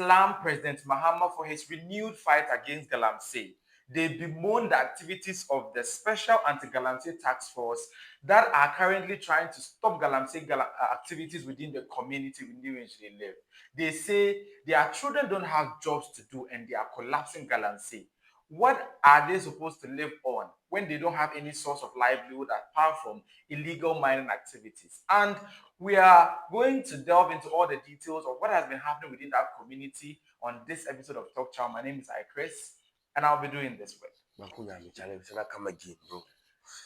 slammed President Mahama for his renewed fight against Galamsey. They bemoan the activities of the special Anti-Galamsey Taskforce that are currently trying to stop Galamsey activities within the community within which they live. They say their children don't have jobs to do and they are collapsing Galamsey. What are they supposed to live on when they don't have any source of livelihood apart from illegal mining activities? And we are going to delve into all the details of what has been happening within that community on this episode of Talk Chaw. My name is Chris, and I'll be doing this with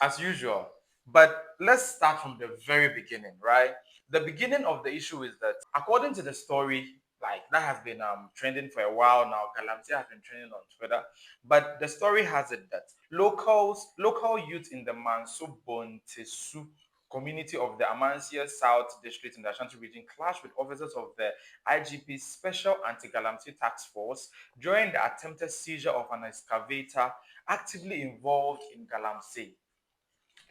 as usual. But let's start from the very beginning, right? The beginning of the issue is that according to the story, like that has been trending for a while now. Galamsey has been trending on Twitter, but the story has it that local youth in the Manso Bonteso community of the Amansia South District in the Ashanti region clashed with officers of the IGP's Special Anti-Galamsey Taskforce during the attempted seizure of an excavator actively involved in Galamsey.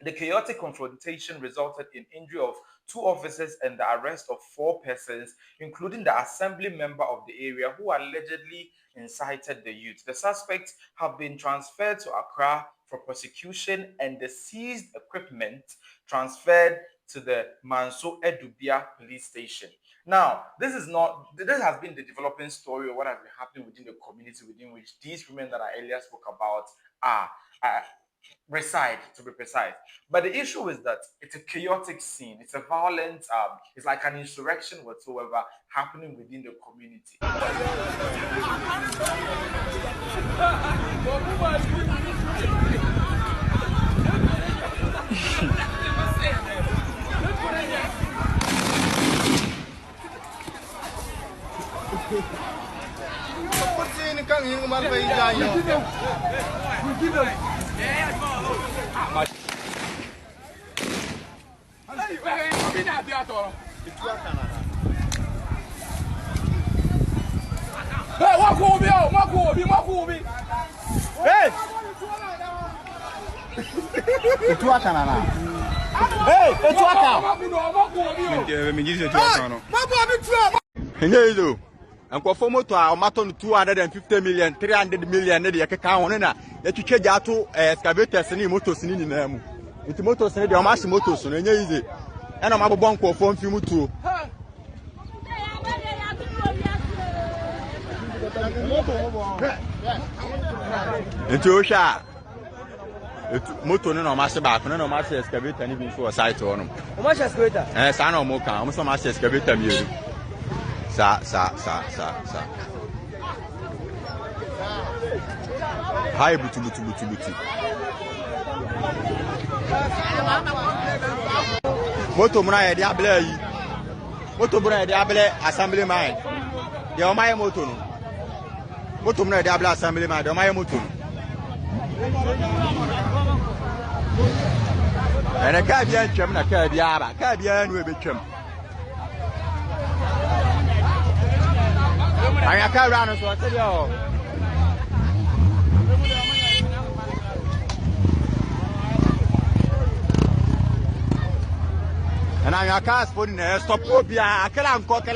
The chaotic confrontation resulted in injury of 2 officers and the arrest of 4 persons, including the assembly member of the area who allegedly incited the youth. The suspects have been transferred to Accra for prosecution and the seized equipment transferred to the Manso Edubia police station. Now, this has been the developing story of what has been happening within the community within which these women that I earlier spoke about reside, to be precise. But the issue is that it's a chaotic scene. It's a violent, it's like an insurrection whatsoever happening within the community. And for motor, Maton 250 million, 300 million, the Yakaka, that you change out to excavators and motors in them. It's motors and the Amashi motors, and easy. And I'm a bunko for you too. Into Osha. Motor no master back, no master excavator, and even for a site on them. How much excavator? Yes, I know more. I'm some master excavator. Sa. Hi, buti. Moto muna diable yi. Moto muna diable assembly mine. De o my moto no. Moto muna diable assembly mine. De o my moto no. Ene ka bia ntwem na ka bia aba. Ka bia nu ebetwem. I can't run so I said, yo. And I can't put in there, stop Obia, I can't cock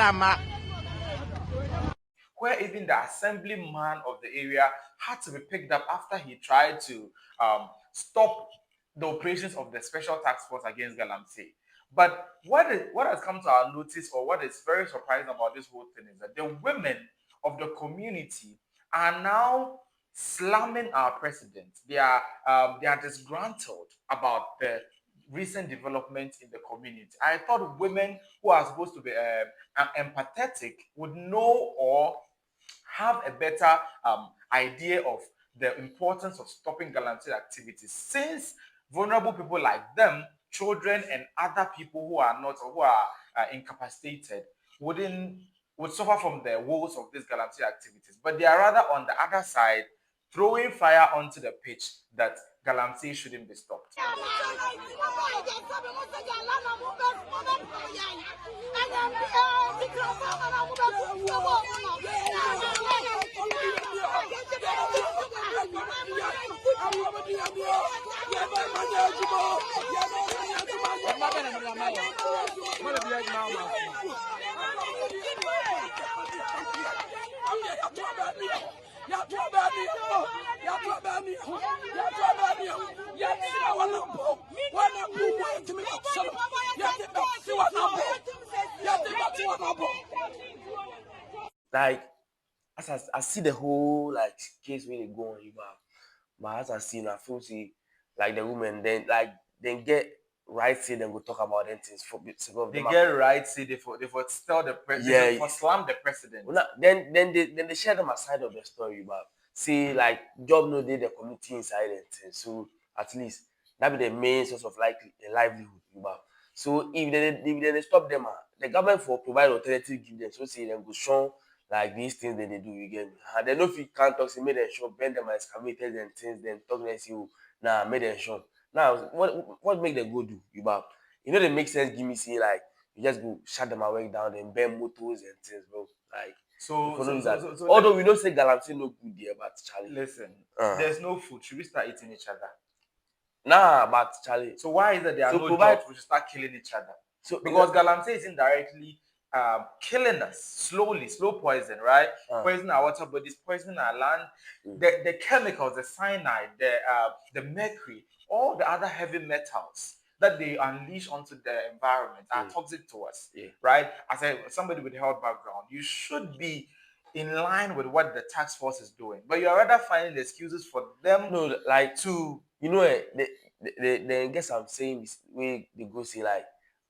where even the assemblyman of the area had to be picked up after he tried to stop the operations of the special task force against Galamsey. But what has come to our notice, or what is very surprising about this whole thing, is that the women of the community are now slamming our president. They are disgruntled about the recent developments in the community. I thought women who are supposed to be empathetic would know or have a better idea of the importance of stopping Galamsey activities, since vulnerable people like them, children and other people who are not, or who are incapacitated, would suffer from the woes of these Galamsey activities. But they are rather on the other side, throwing fire onto the pitch that Galamsey shouldn't be stopped. Like, as I see the whole like case where they go on, but as I see now, I feel see like the women then get right say then go talk about them things for they get right say they for tell the president, for slam the president. Well, then they share them aside of the story, but see like job no day the community inside and things. So at least that be the main source of like a livelihood. So if they stop them, the government for provide alternative give them. So say them go show like these things that they do, you get me. And they know if you can't talk, say make them show, bend them as excavators and things, then talk and say, oh, nah, make them show. Now what make them go do? You know they make sense, give me say like you just go shut them away down and burn motors and things, bro. Like so although we don't say Galamsey no good there, but Charlie. Listen, there's no food. Should we start eating each other? Nah, but Charlie. So why is it there are no jobs? We should start killing each other. So because Galamsey is indirectly killing us slowly, slow poison, right? Poisoning our water bodies, poisoning our land. The chemicals, the cyanide, the mercury, all the other heavy metals that they unleash onto the environment are toxic to us, right? As somebody with a health background, you should be in line with what the task force is doing, but you're rather finding excuses for them. No, like to they guess I'm saying this way they go say like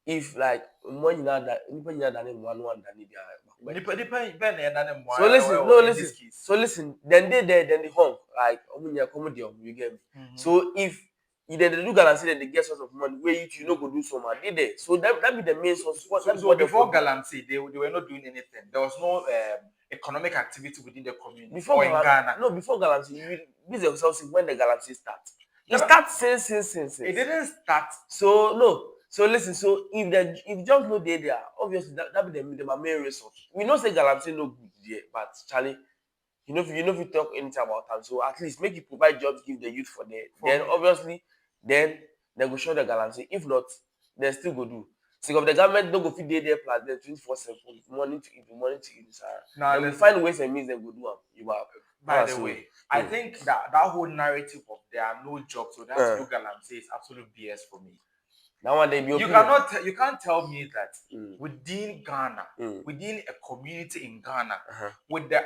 if like when you know that one so listen then they hung like you get me. So if they do Galamsey then they get source of money where you know go do so much did they so that be the main source. So before Galamsey they were not doing anything. There was no economic activity within the community before in Ghana. No, before Galamsey, this is something when the Galamsey starts. It starts since. It didn't start. So no. So listen. So if jobs no there, obviously that be the main resource. We know say Galamsey no good there, but Charlie, you know if you talk anything about them, so at least make you provide jobs, give the youth for there. Then obviously, then they go show the Galamsey. If not, they still go do. So if the government don't go feed their plus then 24/7 money to eat, Now they find ways and means they go do them. By the way, I think that whole narrative of there are no jobs, so that's no Galamsey is absolute BS for me. That one they you can't tell me that within Ghana, within a community in Ghana, with the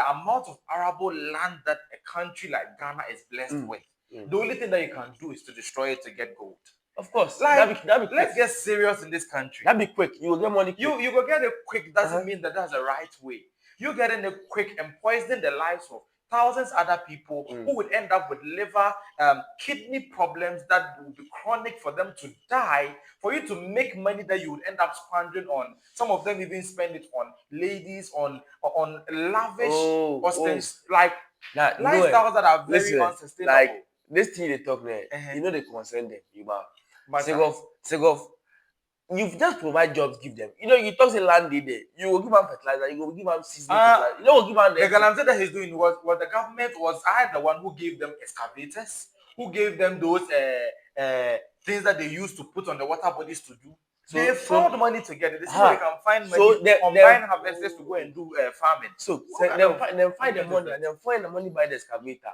amount of arable land that a country like Ghana is blessed with, the only thing that you can do is to destroy it to get gold. Of course, like let's get serious in this country. That'd be quick. You will get money. Quick. You go get it quick doesn't mean that that's the right way. You getting it quick and poisoning the lives of thousands other people who would end up with liver, kidney problems that will be chronic for them to die. For you to make money that you would end up spending on, some of them even spend it on ladies, on lavish, like lifestyles that are very unsustainable. Like this thing they talk there, you know they concern them. Sake of you just provide jobs, give them. You know, you talk to land there, you will give them fertilizer, you will give them seasoning fertilizer. You know, give them the Galamsey that he's doing was the government was the one who gave them excavators, who gave them those things that they used to put on the water bodies to do. So they found money together. This is where they can find money. So combine harvesters to go and do farming. So then find the money and then find the money by the excavator.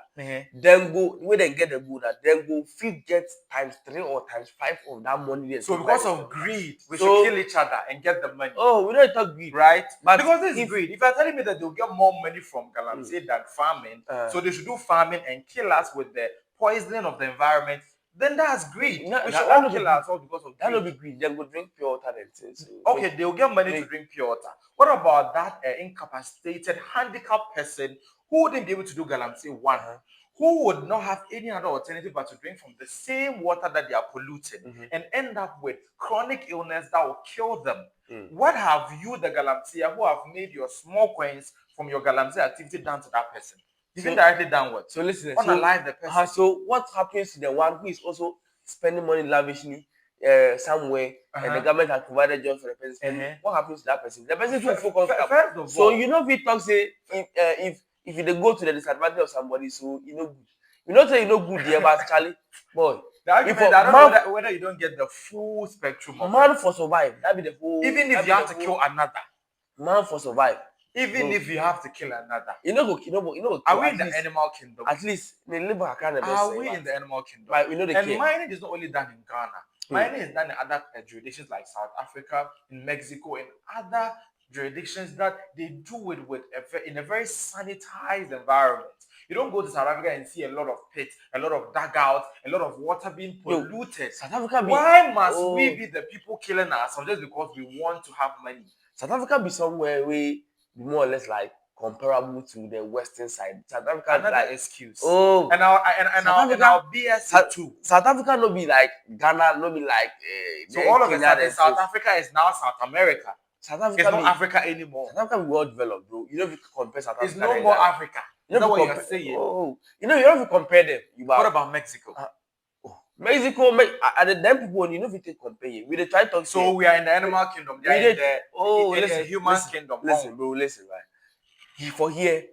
Then go where they get the good. Then go get times 3 or times 5 of that money. So because of greed, we should kill each other and get the money. Oh, we don't talk greed, right? But because this is greed. If you're telling me that they'll get more money from Galamsey than farming, so they should do farming and kill us with the poisoning of the environment. Then that's greed. We should all kill ourselves because of greed. That will be greed. They will drink pure water and things. Okay, they'll get money to drink pure water. What about that incapacitated, handicapped person who wouldn't be able to do Galamsey one, who would not have any other alternative but to drink from the same water that they are polluting and end up with chronic illness that will kill them? What have you, the Galamsey, who have made your small coins from your Galamsey activity done to that person? You've indirectly downward. So listen, unalive the person. So what happens to the one who is also spending money lavishly somewhere and the government has provided jobs for the person? What happens to that person? The person will focus. So you know, if we talk say if they go to the disadvantage of somebody, so you know, you not say you know good there, but Charlie, boy. The argument, I don't know whether you don't get the full spectrum of man for survive. That be the whole. Even if you have to kill another, man for survive. Even if you have to kill another. Are we in the animal kingdom? At least the labor kind of. Are we in the animal kingdom? But we know the and mining is not only done in Ghana. Mining is done in other jurisdictions like South Africa, in Mexico, and other jurisdictions that they do it in a very sanitized environment. You don't go to South Africa and see a lot of pits, a lot of dugouts, a lot of water being polluted. South Africa Why must we be the people killing ourselves just because we want to have money? South Africa be somewhere we more or less like comparable to the western side. South Africa another like excuse. Oh, and our BS too. South Africa no be like Ghana, no be like. So all of a sudden, South Africa is now South America. South Africa it's not Africa anymore. South Africa be well developed, bro. You know if you compare South Africa. It's no more Africa. You know what you're saying? Oh, you know if you compare them. What about Mexico? Mexico, at the damn people, you know if you take compare. We try to talk. So we are in the animal kingdom. They are in the human kingdom. Listen, bro. Listen, right. For here,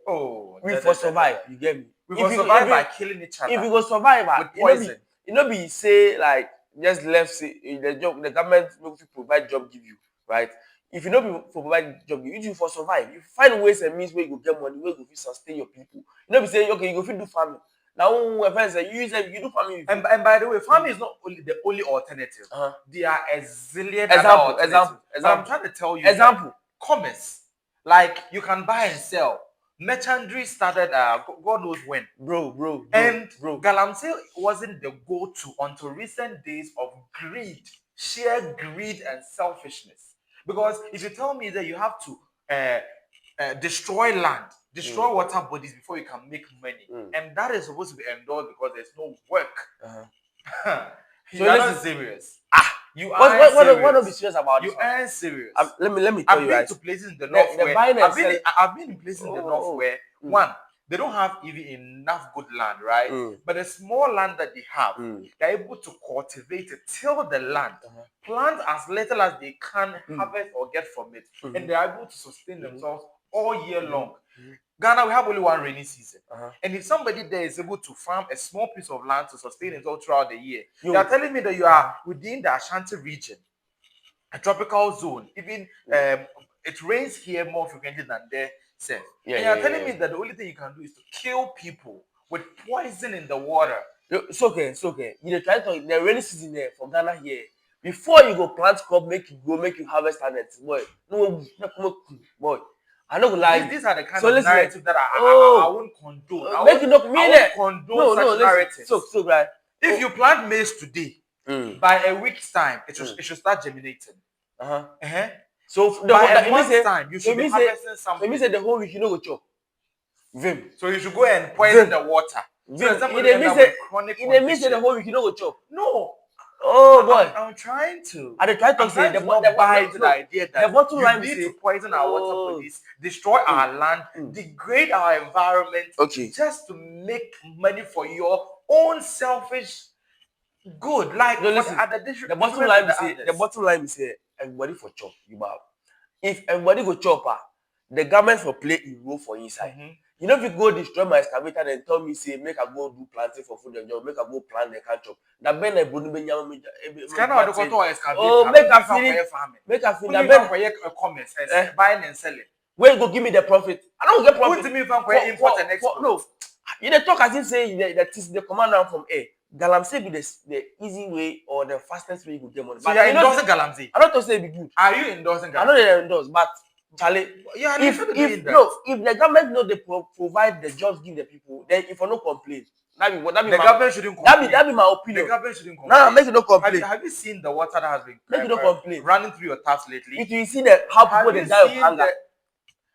we survive. You get me? We will survive by killing each other. If we go survive with poison, you know, be say like just left say the job, the government will provide job give you, right? If you know be provide job, you for survive. You find ways and means where you go get money, where you go sustain your people. You know, be saying okay, you go fit do farming. Now, when friends say you do farming, and by the way, farming is not only the only alternative. There are a zillion example. I'm trying to tell you. Example, commerce. Like you can buy and sell. Merchandise started God knows when. Bro. Galamsey wasn't the go-to until recent days of greed, sheer greed and selfishness. Because if you tell me that you have to destroy land, destroy water bodies before you can make money, and that is supposed to be endorsed because there's no work. So you're not serious. You are serious. What are be serious about you this? You are serious. Let me tell you. I've been to places in the north where I've been in places in the north where one, they don't have even enough good land, right? But the small land that they have, they're able to cultivate it, till the land, plant as little as they can harvest or get from it, and they're able to sustain themselves all year long. Ghana, we have only one rainy season. And if somebody there is able to farm a small piece of land to sustain himself throughout the year, you are telling me that you are within the Ashanti region, a tropical zone. Even it rains here more frequently than there. And you're telling me that the only thing you can do is to kill people with poison in the water. It's okay. You try to the rainy season there for Ghana here. Before you go plant crop, make you harvest and it. Boy. I don't like these are the kind of narrative that I won't condone. I won't condone such narratives. So right. If you plant maize today, by a week's time, it should start germinating. So by a month's time, you should be harvesting something. So means the whole week you know go chop. Vim. So you should go and poison the water. Vim. It means the whole week you know go chop. No. Oh boy, I'm trying to. I try to say the idea that the bottom line need to poison our water bodies, destroy our land, degrade our environment, just to make money for your own selfish good. Like the bottom line is here. Everybody for chop. If everybody go chop, the government for play a role for inside. You know, if you go destroy my excavator and tell me, say, make I go do planting for food and job, make I go plant the catch up. That ben I bouldn't be make a commerce, buying and selling. Where you go give me the profit? I don't get profit. What do you mean for import and export? No, you the talk as if say that is the command down from air. Galamsey be the easy way or the fastest way you could get money. So you're endorsing Galamsey? I don't say be good. Are you endorsing Galamsey? I know they endorse, but Charlie, if the government know they provide the jobs, give the people, then if I no complain, the government shouldn't complain. That be my opinion. The government shouldn't complain. No, make it no complain. Have you seen the water that has been running through your taps lately? If you see how people they die of hunger.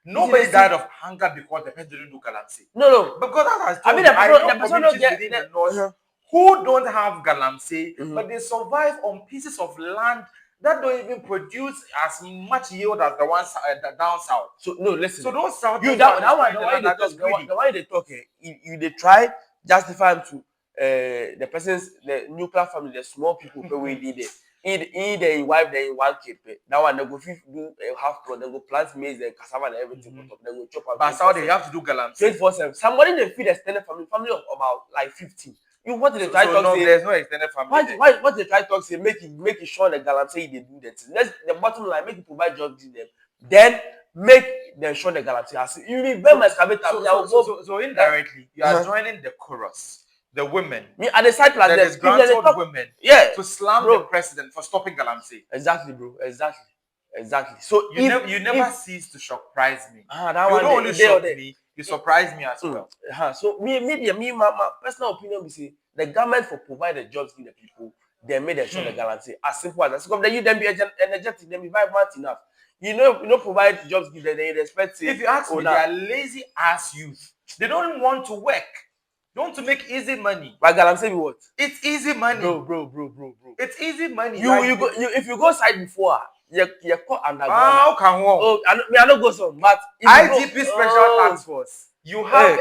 Nobody died of hunger because the person didn't do Galamsey. No. Because that has the person don't get within the north who don't have Galamsey, but they survive on pieces of land that don't even produce as much yield as the ones down south. So no, listen. So those south the way they talk, they try justify them to the person's the nuclear family, the small people who we did it. Either wife, then one kid. That one they go do a half plot, they go plant maize, then cassava and everything. They go chop. But how they have to do Galamsey 24/7. Somebody they feed extended family of about like 15. You what did they try to say? There's no extended family. Why what they try to say? Make it sure the Galamsey they do that. That's the bottom line. Make it provide jobs to them. Then make them show the Galamsey. As you remember my excavator. So indirectly, you are joining the chorus, the women. Me at the side plus the them. disgruntled women. Yeah. To slam the president for stopping Galamsey. Exactly, bro. Exactly. So you never cease to surprise me. That you one don't only shock me, you surprise me as well. So my personal opinion is say the government for provide the jobs to the people, they made them show the Galamsey. As simple as that. So then you then be energetic, then be vibrant enough. You know, provide jobs give them, they respect. If you ask me, they are lazy ass youth. They don't want to work. They want to make easy money. But Galamsey be what? It's easy money. Bro. It's easy money. If you go side before, you caught underground. How can one? Oh, I don't go some, but IGP Special Task Force. You have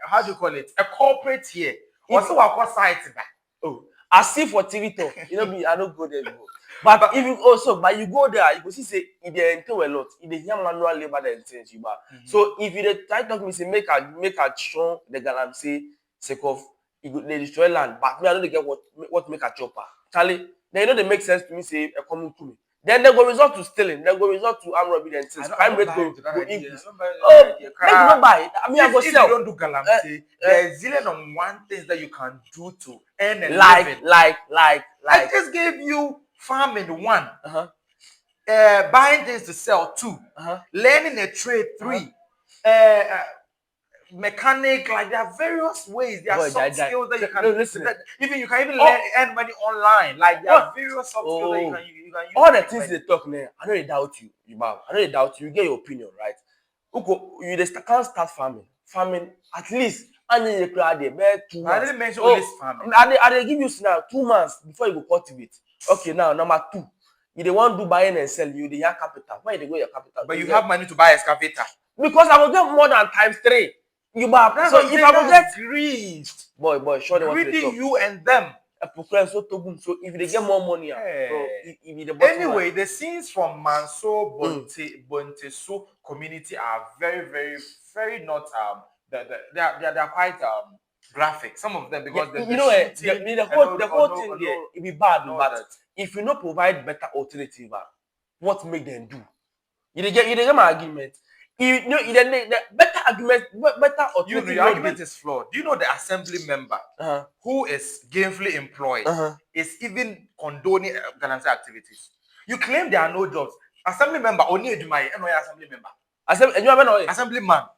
how do you call it? A corporate here. Also, I call site that. Oh, I see for TV talk. You know me, I don't go there before. But if you also, but you go there, you go see say if they enter a lot, if they hear manual labor and things you buy. So if you try to talk me say make a show the Galamsey sake of they destroy land, but me I don't get what make a chopper. Charlie, then you know they make sense to me say a coming to me. Then they go resort to stealing. They go resort to armed robbery and things. Crime rate go increase. Oh, make you not buy. I mean, I go sell. If you don't do Galamsey, there's zillion on one things that you can do to earn a living. Like. I just gave you farming 1, buying things to sell 2, learning a trade 3, mechanic, like there are various ways. There are soft skills that you can listen. Even you can even earn money online. Like there are various soft skills that you can use. All the things they talk now, I don't doubt you. I don't doubt you. You get your opinion, right? You can't start farming. Farming at least. And then you cry there, 2 months. I didn't mention all this farming. I give you now 2 months before you go cultivate. Okay, now number 2. You don't want to buy and sell. You the young capital. Why you go your capital? But you have money to buy excavator. Because I will get more than times 3. You buy. So if I will get greed, boy, sure they want to greedy you and them. So if they get more money, anyway, the scenes from Manso Bonteso community are very, very, very not they are quite graphic. Some of them because the whole thing there it be bad, but if you not provide better alternative, what make them do? You get my argument. The better argument, better alternative. Your argument is flawed. Do you know the assembly member who is gainfully employed is even condoning Galamsey activities? You claim there are no jobs. Assembly member only assembly member. Assemblyman.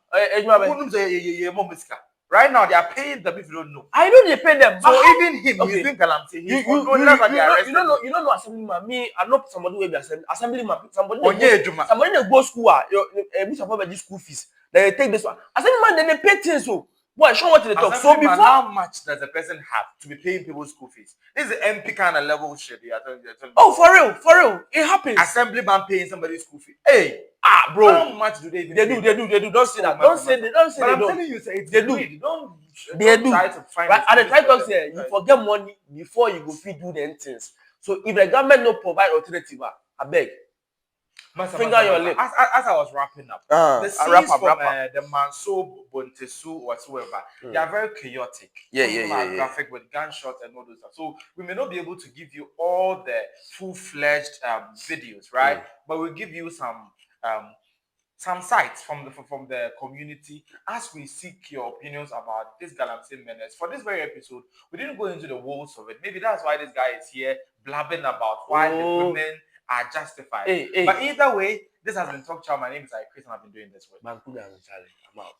Right now they are paying them if you don't know. I know they pay them. So even him, he's doing Galamsey. You don't know assemblyman. Me, I know somebody who be assemblyman. Somebody they go school. You suppose school fees. They take this one. Assemblyman then they pay things. So boy, show what they talk. So before how much does a person have to be paying people's school fees? This is the MP kind of level shit. Oh, for real, it happens. Assemblyman paying somebody's school fee. Hey. Bro, how much do they? They do. Don't say that. Don't say they don't. I'm telling you, they do. They do. Try to find right? At the try talk here, you forget money before you go feed do them things. So if the government no provide alternative, I beg. Finger your lip. As I was wrapping up, the scenes from the Manso Bonteso whatsoever, they are very chaotic. Yeah. Graphic with gunshots and all those stuff. So we may not be able to give you all the full-fledged videos, right? But we'll give you some sites from the community as we seek your opinions about this Galamsey menace. For this very episode, we didn't go into the walls of it. Maybe that's why this guy is here blabbing about why the women are justified. But either way, this has been Talk Chaw. My name is Chris and I've been doing this with. I'm out.